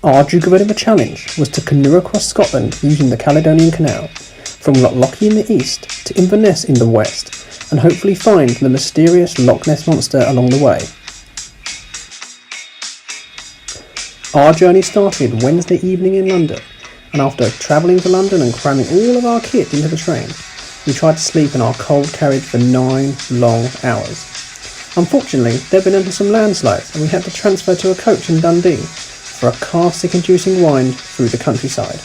Our Duke of Edinburgh challenge was to canoe across Scotland using the Caledonian Canal, from Loch Lochy in the east to Inverness in the west, and hopefully find the mysterious Loch Ness Monster along the way. Our journey started Wednesday evening in London, and after travelling to London and cramming all of our kit into the train, we tried to sleep in our cold carriage for 9 long hours. Unfortunately, there had been under some landslides and we had to transfer to a coach in Dundee for a car-sick-inducing wind through the countryside.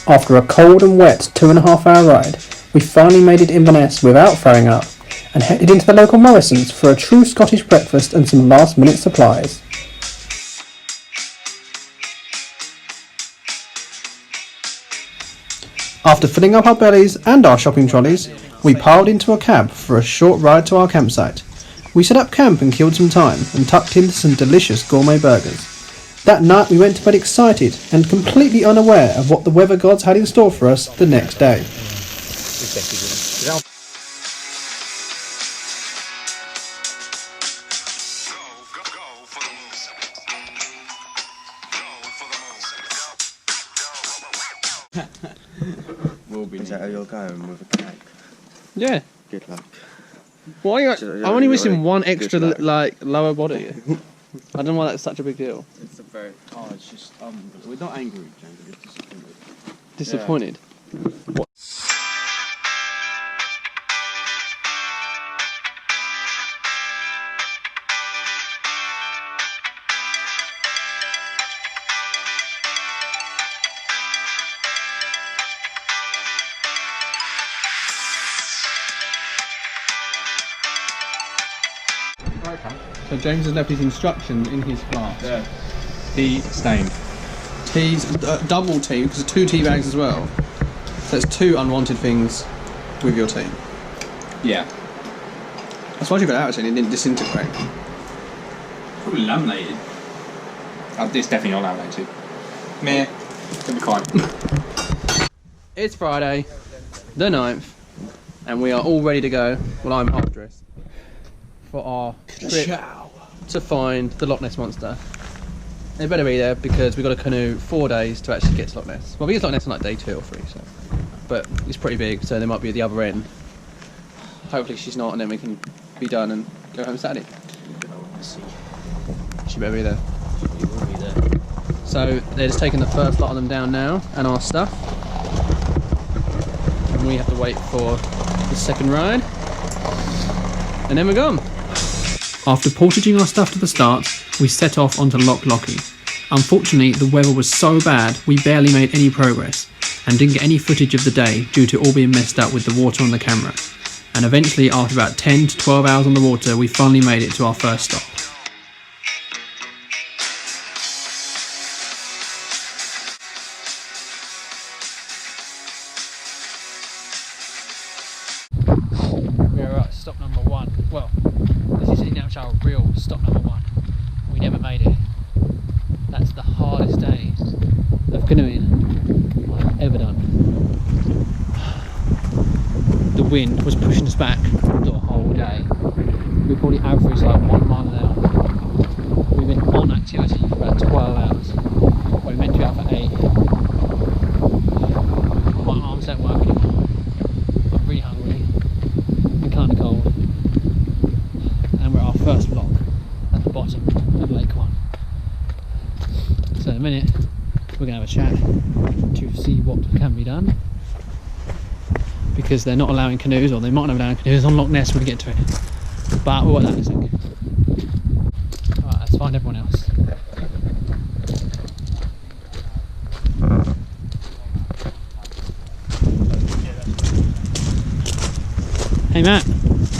After a cold and wet 2.5-hour ride, we finally made it to Inverness without throwing up and headed into the local Morrison's for a true Scottish breakfast and some last-minute supplies. After filling up our bellies and our shopping trolleys, we piled into a cab for a short ride to our campsite. We set up camp and killed some time and tucked into some delicious gourmet burgers. That night we went to bed excited and completely unaware of what the weather gods had in store for us the next day. Is that how you're going with a cake? Yeah. Good luck. Why? I'm only missing one extra lower body. I don't know why that's such a big deal. It's a very. Oh, it's just. We're not angry, James. We're disappointed. Disappointed. Yeah. What? So James has left his instructions in his glass. Yeah. Tea stained. Teas, double tea, because there's 2 tea bags as well. So it's 2 unwanted things with your tea. Yeah. I suppose you got it out actually, it didn't disintegrate. Probably laminated. It's definitely not laminated. Meh. It'll be fine. It's Friday, the 9th, and we are all ready to go. Well, I'm half dressed. For our trip to find the Loch Ness Monster. They better be there because we've got to canoe 4 days to actually get to Loch Ness. Well, we get to Loch Ness on like day 2 or 3, so. But it's pretty big, so they might be at the other end. Hopefully she's not, and then we can be done and go home Saturday. Let's see. She better be there. She will be there. So they're just taking the first lot of them down now, and our stuff. And we have to wait for the second ride. And then we're gone. After portaging our stuff to the start, we set off onto Loch Lochy. Unfortunately, the weather was so bad we barely made any progress and didn't get any footage of the day due to all being messed up with the water on the camera. And eventually, after about 10 to 12 hours on the water, we finally made it to our first stop. We're at stop number 1. Well, this is in actually our real stop number 1. We never made it. That's the hardest day of canoeing I've ever done. The wind was pushing us back the whole day. We probably averaged like 1 mile an hour. We've been on activity for about 12 hours. We're meant to be out for 8. My arms aren't working. I'm really hungry. I'm kind of cold. And we're at our first lock at the bottom of Lake 1. So in a minute we're going to have a chat to see what can be done, because they're not allowing canoes, or they might not allow canoes on Loch Ness when we get to it, but we'll work that in a sec. Alright, let's find everyone else. Hey Matt,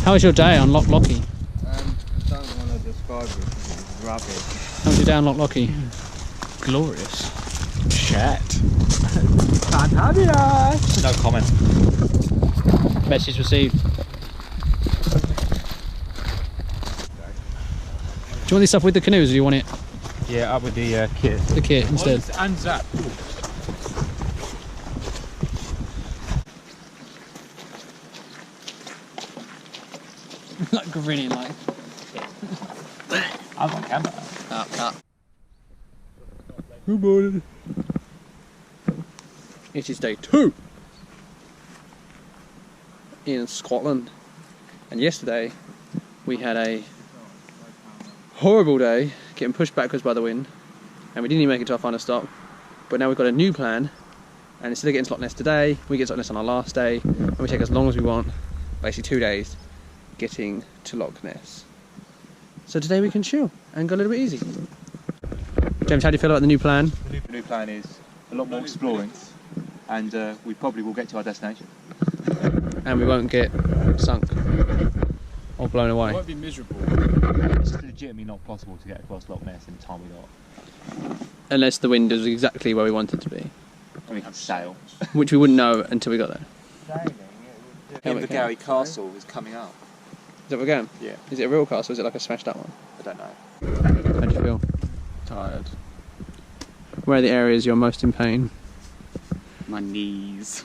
how was your day on Loch Lochy? I don't want to describe it because it's rubbish. How was your day on Loch Lochy? Glorious. Chat. No comment. Message received. Do you want this stuff with the canoes, or do you want it? Yeah, up with the kit. The kit instead. And Zap. Like grinning, like. I'm on camera. Cut. Good morning. It is day 2 in Scotland, and yesterday we had a horrible day getting pushed backwards by the wind, and we didn't even make it to our final stop. But now we've got a new plan, and instead of getting to Loch Ness today, we get to Loch Ness on our last day, and we take as long as we want, basically 2 days, getting to Loch Ness. So today we can chill and go a little bit easy. James, how do you feel about the new plan? The new plan is a lot more exploring, and we probably will get to our destination. And we won't get sunk or blown away. It won't be miserable. It's legitimately not possible to get across Loch Ness in the time we got. Unless the wind is exactly where we want it to be. And we can sail. Which we wouldn't know until we got there. Edinburgh Castle is coming up. Is that what we're going? Yeah. Is it a real castle or is it like a smashed up one? I don't know. How do you feel? Tired. Where are the areas you're most in pain? My knees.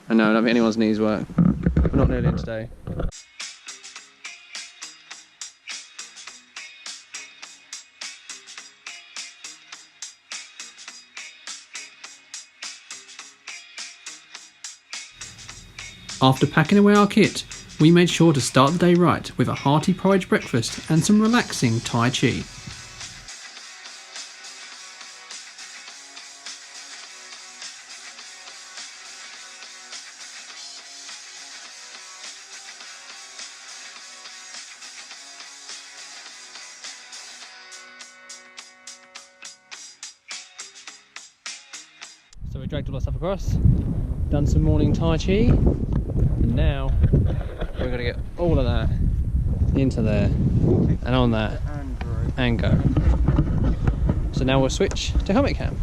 I know, I don't think anyone's knees work. We're not nearly in today. After packing away our kit, we made sure to start the day right with a hearty porridge breakfast and some relaxing Tai Chi. So we dragged all our stuff across, done some morning Tai Chi, and now we're going to get all of that into there and on that and go. So now we'll switch to helmet cam.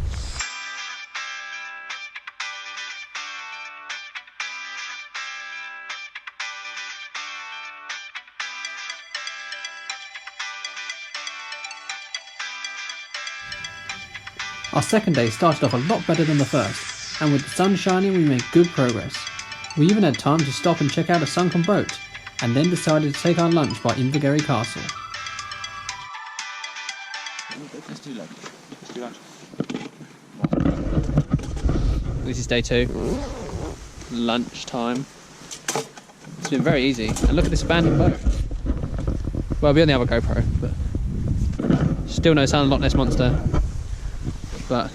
Our second day started off a lot better than the first, and with the sun shining we made good progress. We even had time to stop and check out a sunken boat, and then decided to take our lunch by Invergary Castle. Let's do lunch. Let's do lunch. This is day 2, lunch time. It's been very easy, and look at this abandoned boat. Well, we'll be on the other GoPro, but still no sign of Loch Ness Monster. But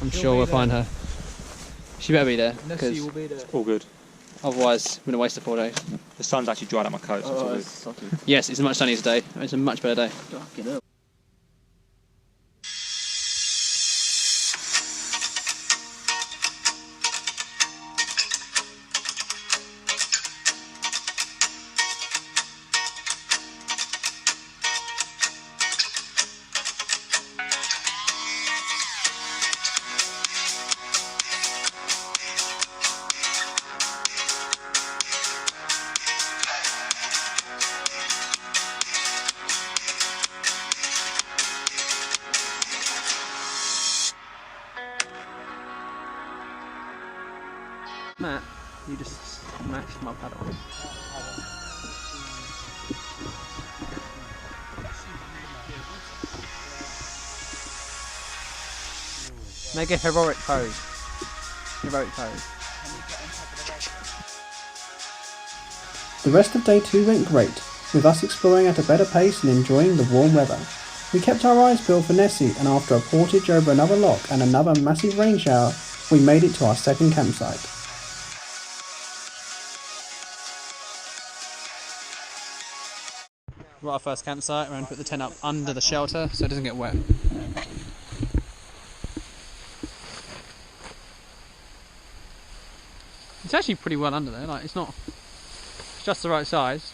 I'm sure we'll find her. She better be there, because All good. otherwise we're going to waste the 4 days. The sun's actually dried out my coat, so it's all good. Yes, it's a much sunnier day. It's a much better day. Matt, you just smashed my paddle. Make a heroic pose. Heroic pose. The rest of day 2 went great, with us exploring at a better pace and enjoying the warm weather. We kept our eyes peeled for Nessie, and after a portage over another loch and another massive rain shower, we made it to our second campsite. We're at our first campsite. We're going to put the tent up under the shelter so it doesn't get wet. It's actually pretty well under there, like it's just the right size.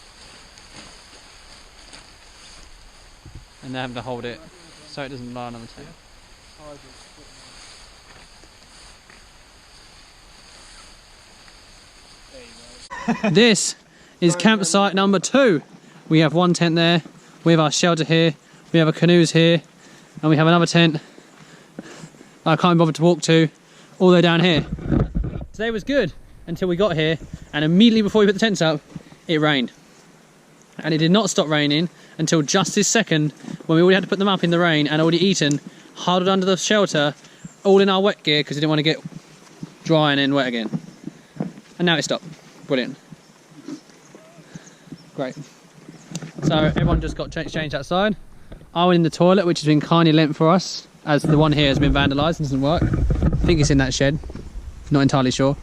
And they're having to hold it so it doesn't lie on the tent. This is campsite number 2. We have one tent there, we have our shelter here, we have our canoes here, and we have another tent I can't bother to walk to all the way down here. Today was good until we got here, and immediately before we put the tents up, it rained. And it did not stop raining until just this second, when we already had to put them up in the rain and already eaten, huddled under the shelter, all in our wet gear because we didn't want to get dry and then wet again. And now it stopped. Brilliant. Great. So everyone just got changed outside. I went in the toilet, which has been kindly lent for us, as the one here has been vandalised and doesn't work. I think it's in that shed. Not entirely sure.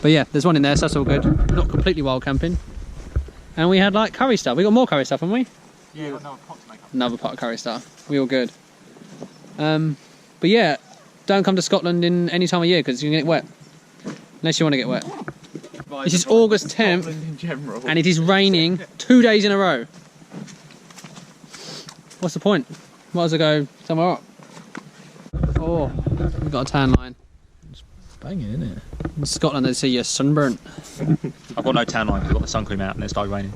But yeah, there's one in there, so that's all good. Not completely wild camping. And we had like curry stuff. We got more curry stuff, haven't we? Yeah, got another pot to make up. Another pot of curry stuff. We all good. But yeah, don't come to Scotland in any time of year because you can get wet. Unless you want to get wet. This is August 10th in general. and it is raining 2 days in a row. What's the point? Might as well go somewhere up. Oh, we've got a tan line. It's banging, isn't it? In Scotland they say you're sunburnt. I've got no tan line because I've got the sun cream out and it started raining.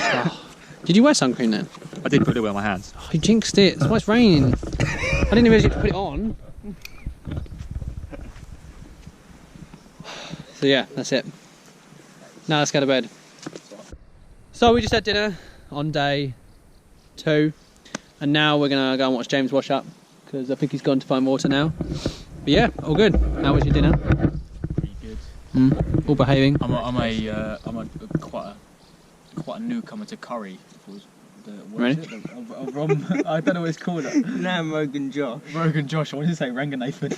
Oh. Did you wear sun cream then? I did put it on my hands. Oh, you jinxed it. That's why it's raining. I didn't realise you had to put it on. So yeah, that's it. Now let's go to bed. So we just had dinner on day 2 and now we're gonna go and watch James wash up because I think he's gone to find water now. But yeah, all good. How was your dinner? Pretty good. All behaving. I'm quite a newcomer to curry. Really? I don't know what it's called. Nah, Rogan Josh. Rogan Josh. I wanted to say Ranganathan.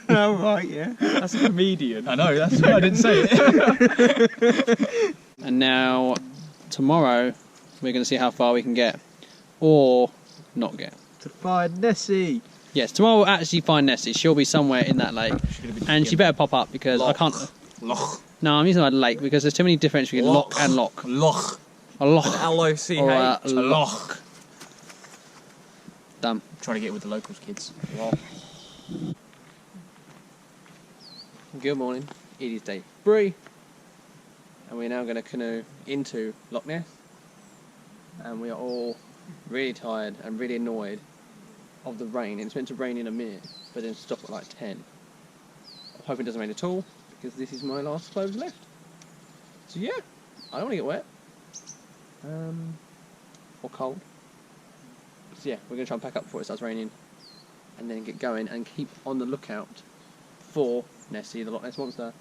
Oh, right, yeah. That's a comedian. I know. That's why I didn't say it. And now tomorrow we're gonna see how far we can get, or not get. To find Nessie. Yes, tomorrow we'll actually find Nessie. She'll be somewhere in that lake, and she better pop up because I can't. Loch. No, I'm using the word lake because there's too many difference between lock and lock. Loch. A loch. L-O-C-H. Or a loch. Dumb. Trying to get with the locals, kids. Good morning. It is day 3, and we're now going to canoe into Loch Ness. And we are all really tired and really annoyed of the rain. It's meant to rain in a minute, but then stop at like 10. I'm hoping it doesn't rain at all because this is my last clothes left. So yeah, I don't want to get wet. Or cold. So yeah, we're going to try and pack up before it starts raining and then get going and keep on the lookout for Nessie, the Loch Ness Monster.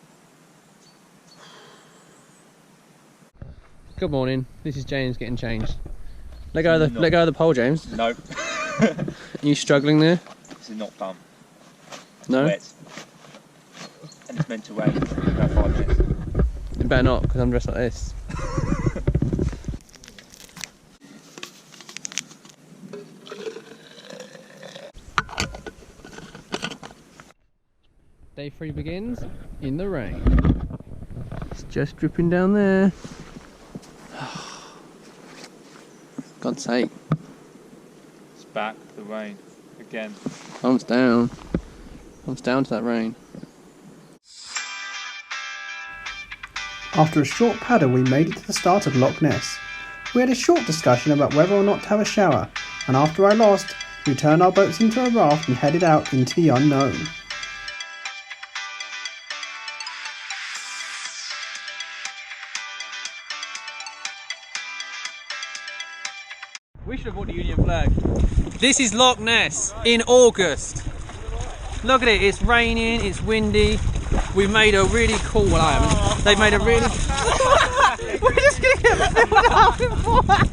Good morning, this is James getting changed. Let go of the pole, James. No. Are you struggling there? This is not fun. No? Wet. And it's meant to rain in about 5 minutes. It better not, because I'm dressed like this. Day 3 begins in the rain. It's just dripping down there. God's sake. It's back, the rain, again. Thumbs down. Thumbs down to that rain. After a short paddle, we made it to the start of Loch Ness. We had a short discussion about whether or not to have a shower, and after I lost, we turned our boats into a raft and headed out into the unknown. We should have bought the Union flag. This is Loch Ness in August. Look at it, it's raining, it's windy. We've made a really cool, well I haven't, they've made a really... We're just gonna get filmed up before that.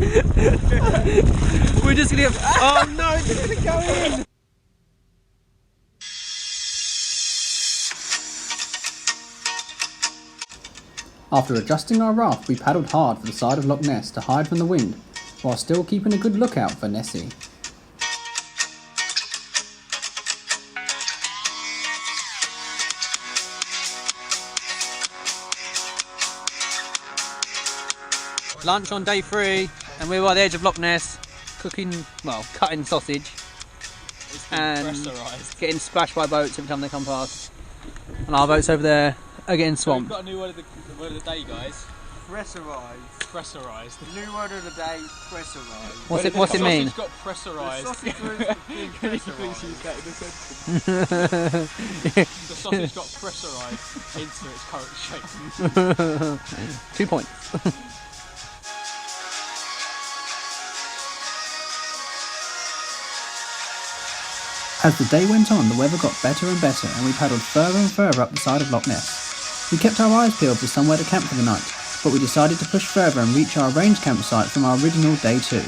We're just gonna get... Oh no, it's gonna go in! After adjusting our raft, we paddled hard for the side of Loch Ness to hide from the wind, while still keeping a good lookout for Nessie. Lunch on day 3, and we're by the edge of Loch Ness, cooking, well, cutting sausage, and getting splashed by boats every time they come past. And our boats over there are getting swamped. We've got a new word of the day, guys. Pressurised. Pressurised. The new word of the day, pressurised. What's it mean? The sausage got pressurised. The sausage was being Can you please use pressurised. that in a sentence? The sausage got pressurised into its current shape. 2 points. As the day went on, the weather got better and better, and we paddled further and further up the side of Loch Ness. We kept our eyes peeled for somewhere to camp for the night, but we decided to push further and reach our arranged campsite from our original day 2.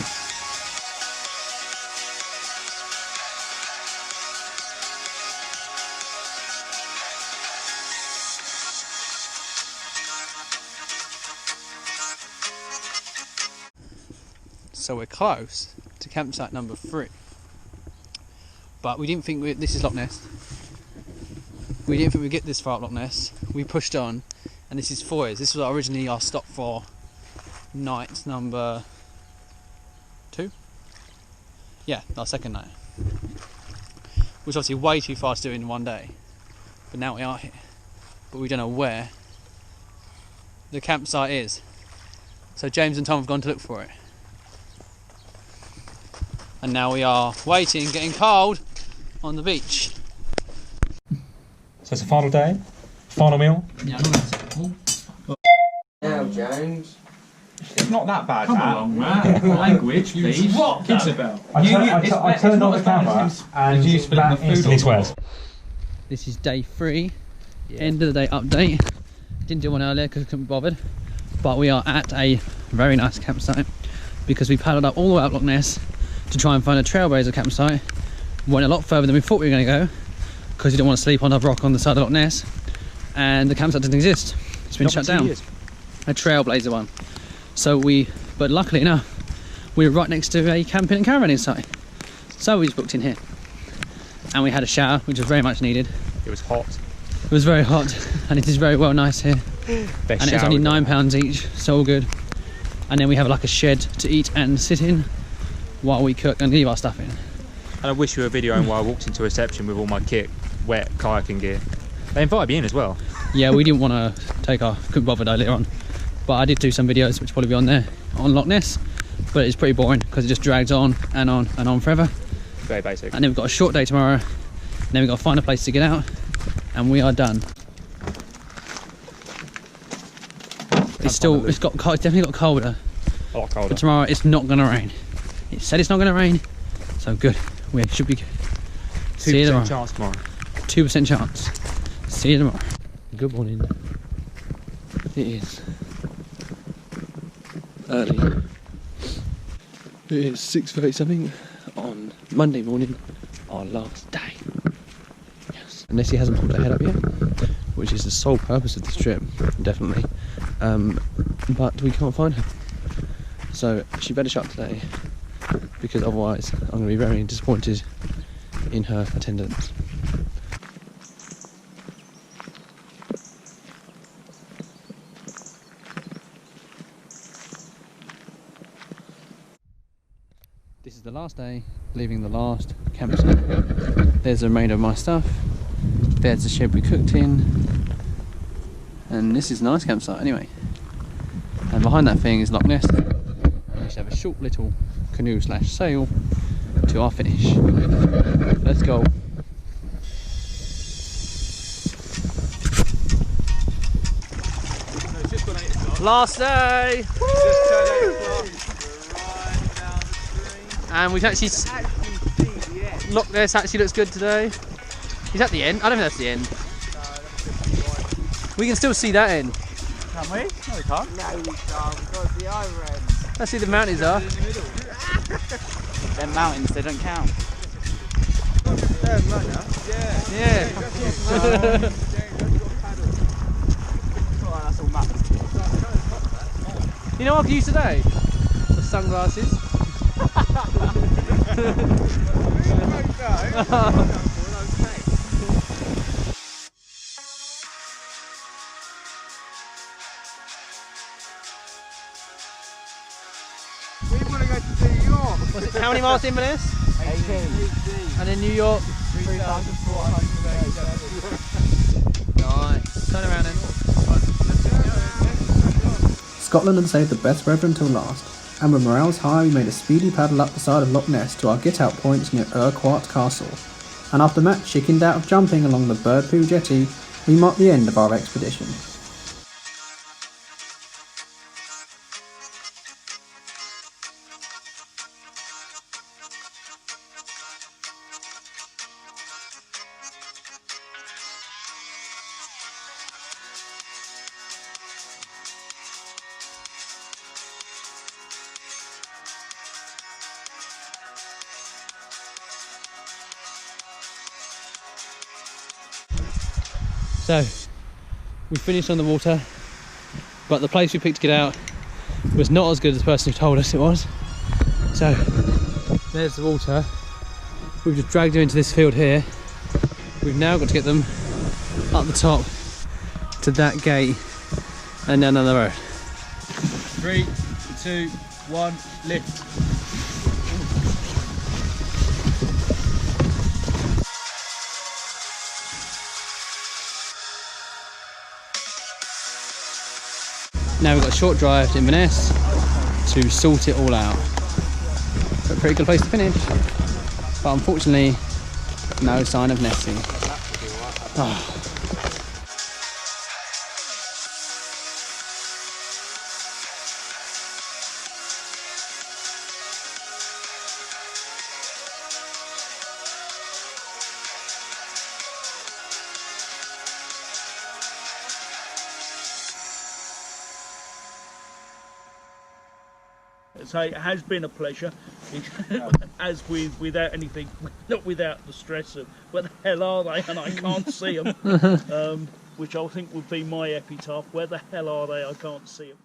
So we're close to campsite number 3, but we didn't think this is Loch Ness. We didn't think we'd get this far up Loch Ness. We pushed on, and this is Foyers. This was originally our stop for night number 2. Yeah, our second night. Which is obviously way too far to do in one day, but now we are here. But we don't know where the campsite is. So James and Tom have gone to look for it. And now we are waiting, getting cold on the beach. So it's a final day, final meal. Yeah, I Now, James. It's not that bad. Come along, Matt. Language, please. What? Kids about. I turned on the camera and that instantly swears. This is day 3, end of the day update. Didn't do one earlier because I couldn't be bothered. But we are at a very nice campsite because we paddled up all the way up Loch Ness to try and find a trailblazer campsite. Went a lot further than we thought we were going to go because you don't want to sleep on a rock on the side of Loch Ness, and the campsite doesn't exist. It's been shut down. A trailblazer one. But luckily enough, we were right next to a camping and caravanning site. So we just booked in here. And we had a shower, which was very much needed. It was hot. It was very hot, and it is very well nice here. Best And it's only £9 each, so all good. And then we have like a shed to eat and sit in while we cook and leave our stuff in. And I wish you were videoing while I walked into reception with all my kit, wet kayaking gear. They invited me in as well. Yeah, we didn't want to couldn't bother later on. But I did do some videos, which will probably be on there, on Loch Ness. But it's pretty boring because it just drags on and on and on forever. Very basic. And then we've got a short day tomorrow. And then we've got to find a place to get out. And we are done. It's definitely got colder. A lot colder. But tomorrow it's not going to rain. It said it's not going to rain. So good. We should be good. See you 2% tomorrow. chance tomorrow. 2% chance. See you tomorrow. Good morning. It is early. It is 6:30 something on Monday morning, our last day. Yes. Unless he hasn't pulled her head up yet, which is the sole purpose of this trip, definitely. But we can't find her. So she better shut up today, because otherwise I'm going to be very disappointed in her attendance. This is the last day, leaving the last campsite. There's the remainder of my stuff. There's the shed we cooked in. And this is a nice campsite anyway. And behind that thing is Loch Ness. We should have a short little canoe / sail to our finish. Let's go. Last day! And we've actually Loch Ness actually looks good today. Is that the end? I don't think that's the end. We can still see that end. Can we? No, we can't. No, we can't. We've got the other end. Let's see the mountains are. They're mountains, they don't count. Yeah. That's all maps. You know what I could use today? The sunglasses. We want to go to New York. How many miles in Inverness? 18. And in New York? 3,400. Nice. Turn around then. Scotland had saved the best weather until last, and with morales high we made a speedy paddle up the side of Loch Ness to our get-out points near Urquhart Castle, and after Matt chickened out of jumping along the Bird Poo jetty, we marked the end of our expedition. So we finished on the water, but the place we picked to get out was not as good as the person who told us it was. So there's the water. We've just dragged them into this field here. We've now got to get them up the top to that gate and down the road. 3, 2, 1, lift. Now we've got a short drive to Inverness to sort it all out. So a pretty good place to finish. But unfortunately, no sign of Nessie. Oh. So it has been a pleasure, as without anything, not without the stress of where the hell are they and I can't see them, which I think would be my epitaph. Where the hell are they? I can't see them.